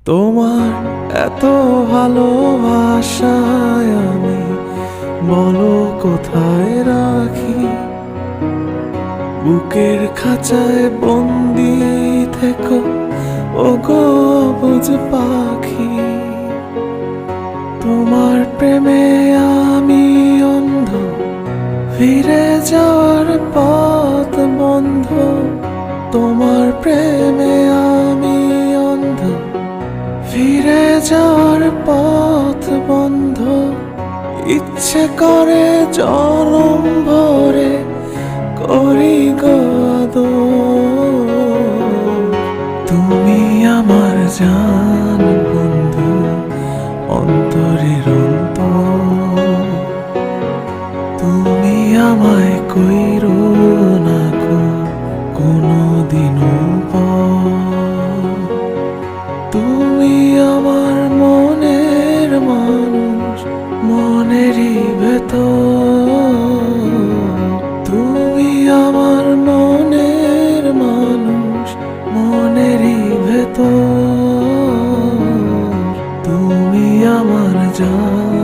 তোমার এত ভালোবাসায় আমি বলো কোথায় রাখি। বুকের খাঁচায় বন্দি থেকো ওগো অবুঝ পাখি। তোমার প্রেমে আমি অন্ধ, ফিরে যাওয়ার পথ বন্ধ। তোমার প্রেমে আমি অন্ধ, ফিরে যাওয়ার পথ বন্ধ। ইচ্ছে করে জনম ভরে করি গো আদর। তুমি আমার জান বন্ধু, অন্তরের অন্তর। তুমি আমায় কইরো না গো কোনদিনও পর। তুমি আমার মনের মানুষ, মনেরই ভেতর। তুমি আমার মনের মানুষ, মনেরই ভেতর। তুমি আমার জান।